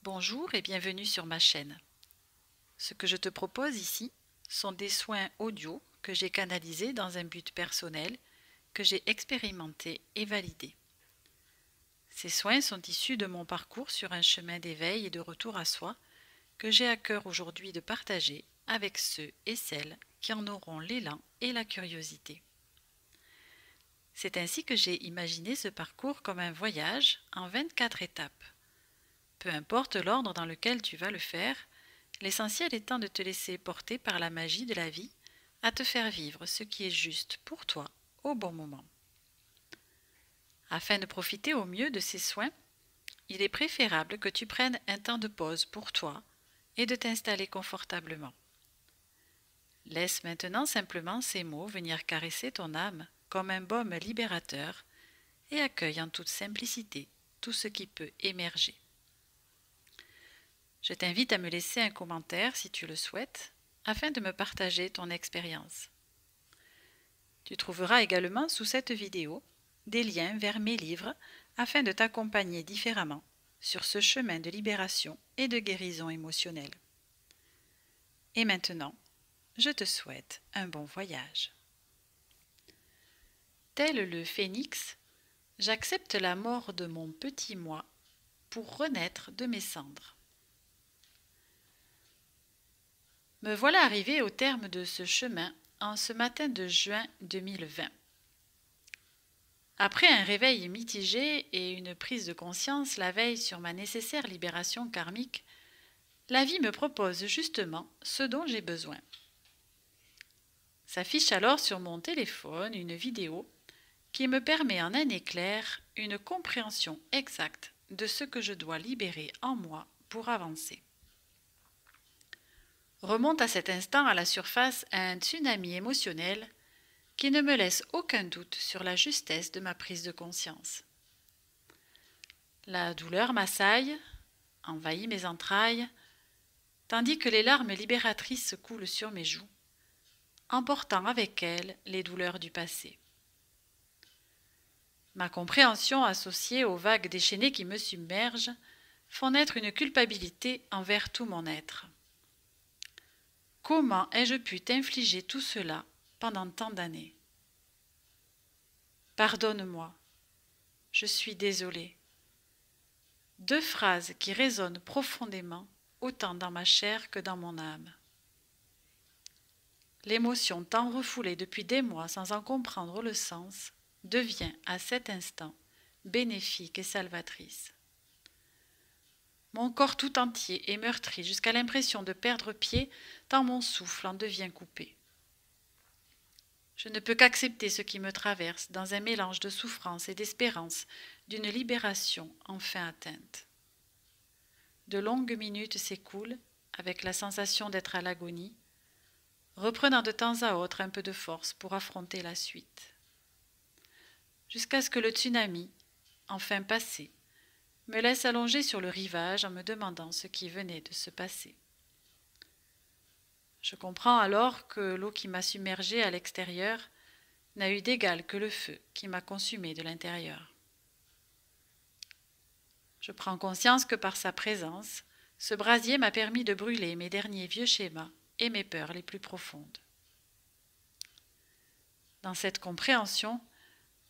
Bonjour et bienvenue sur ma chaîne. Ce que je te propose ici sont des soins audio que j'ai canalisés dans un but personnel, que j'ai expérimenté et validé. Ces soins sont issus de mon parcours sur un chemin d'éveil et de retour à soi que j'ai à cœur aujourd'hui de partager avec ceux et celles qui en auront l'élan et la curiosité. C'est ainsi que j'ai imaginé ce parcours comme un voyage en 24 étapes. Peu importe l'ordre dans lequel tu vas le faire, l'essentiel étant de te laisser porter par la magie de la vie à te faire vivre ce qui est juste pour toi au bon moment. Afin de profiter au mieux de ces soins, il est préférable que tu prennes un temps de pause pour toi et de t'installer confortablement. Laisse maintenant simplement ces mots venir caresser ton âme comme un baume libérateur et accueille en toute simplicité tout ce qui peut émerger. Je t'invite à me laisser un commentaire si tu le souhaites, afin de me partager ton expérience. Tu trouveras également sous cette vidéo des liens vers mes livres afin de t'accompagner différemment sur ce chemin de libération et de guérison émotionnelle. Et maintenant, je te souhaite un bon voyage. Tel le phénix, j'accepte la mort de mon petit moi pour renaître de mes cendres. Me voilà arrivé au terme de ce chemin en ce matin de juin 2020. Après un réveil mitigé et une prise de conscience la veille sur ma nécessaire libération karmique, la vie me propose justement ce dont j'ai besoin. S'affiche alors sur mon téléphone une vidéo qui me permet en un éclair une compréhension exacte de ce que je dois libérer en moi pour avancer. Remonte à cet instant à la surface un tsunami émotionnel qui ne me laisse aucun doute sur la justesse de ma prise de conscience. La douleur m'assaille, envahit mes entrailles, tandis que les larmes libératrices coulent sur mes joues, emportant avec elles les douleurs du passé. Ma compréhension associée aux vagues déchaînées qui me submergent font naître une culpabilité envers tout mon être. Comment ai-je pu t'infliger tout cela pendant tant d'années? Pardonne-moi, je suis désolée. Deux phrases qui résonnent profondément, autant dans ma chair que dans mon âme. L'émotion tant refoulée depuis des mois sans en comprendre le sens devient à cet instant bénéfique et salvatrice. Mon corps tout entier est meurtri jusqu'à l'impression de perdre pied tant mon souffle en devient coupé. Je ne peux qu'accepter ce qui me traverse dans un mélange de souffrance et d'espérance d'une libération enfin atteinte. De longues minutes s'écoulent avec la sensation d'être à l'agonie, reprenant de temps à autre un peu de force pour affronter la suite. Jusqu'à ce que le tsunami, enfin passé, me laisse allonger sur le rivage en me demandant ce qui venait de se passer. Je comprends alors que l'eau qui m'a submergée à l'extérieur n'a eu d'égal que le feu qui m'a consumé de l'intérieur. Je prends conscience que par sa présence, ce brasier m'a permis de brûler mes derniers vieux schémas et mes peurs les plus profondes. Dans cette compréhension,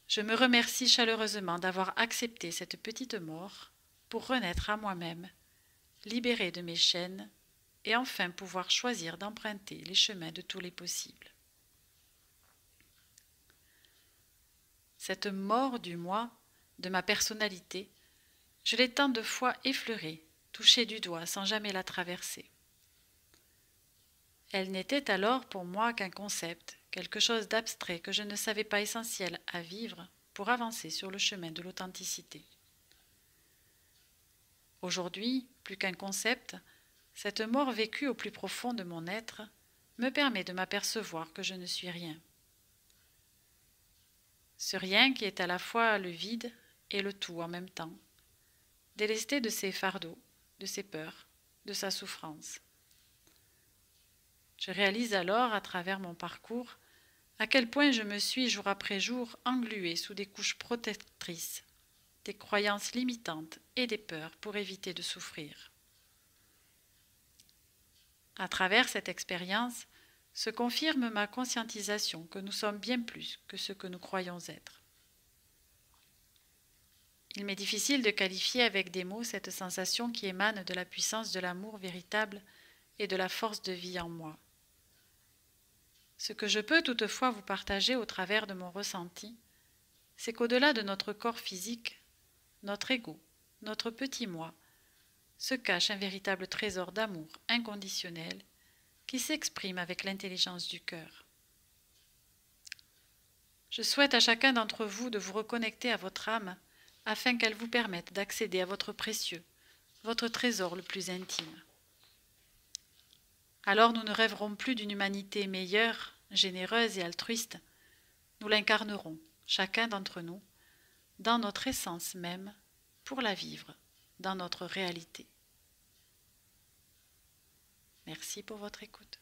je me remercie chaleureusement d'avoir accepté cette petite mort pour renaître à moi-même, libérée de mes chaînes et enfin pouvoir choisir d'emprunter les chemins de tous les possibles. Cette mort du moi, de ma personnalité, je l'ai tant de fois effleurée, touchée du doigt sans jamais la traverser. Elle n'était alors pour moi qu'un concept, quelque chose d'abstrait que je ne savais pas essentiel à vivre pour avancer sur le chemin de l'authenticité. Aujourd'hui, plus qu'un concept, cette mort vécue au plus profond de mon être me permet de m'apercevoir que je ne suis rien. Ce rien qui est à la fois le vide et le tout en même temps, délesté de ses fardeaux, de ses peurs, de sa souffrance. Je réalise alors, à travers mon parcours, à quel point je me suis jour après jour engluée sous des couches protectrices, des croyances limitantes et des peurs pour éviter de souffrir. À travers cette expérience, se confirme ma conscientisation que nous sommes bien plus que ce que nous croyons être. Il m'est difficile de qualifier avec des mots cette sensation qui émane de la puissance de l'amour véritable et de la force de vie en moi. Ce que je peux toutefois vous partager au travers de mon ressenti, c'est qu'au-delà de notre corps physique, notre ego, notre petit moi, se cache un véritable trésor d'amour inconditionnel qui s'exprime avec l'intelligence du cœur. Je souhaite à chacun d'entre vous de vous reconnecter à votre âme afin qu'elle vous permette d'accéder à votre précieux, votre trésor le plus intime. Alors nous ne rêverons plus d'une humanité meilleure, généreuse et altruiste, nous l'incarnerons, chacun d'entre nous, dans notre essence même, pour la vivre, dans notre réalité. Merci pour votre écoute.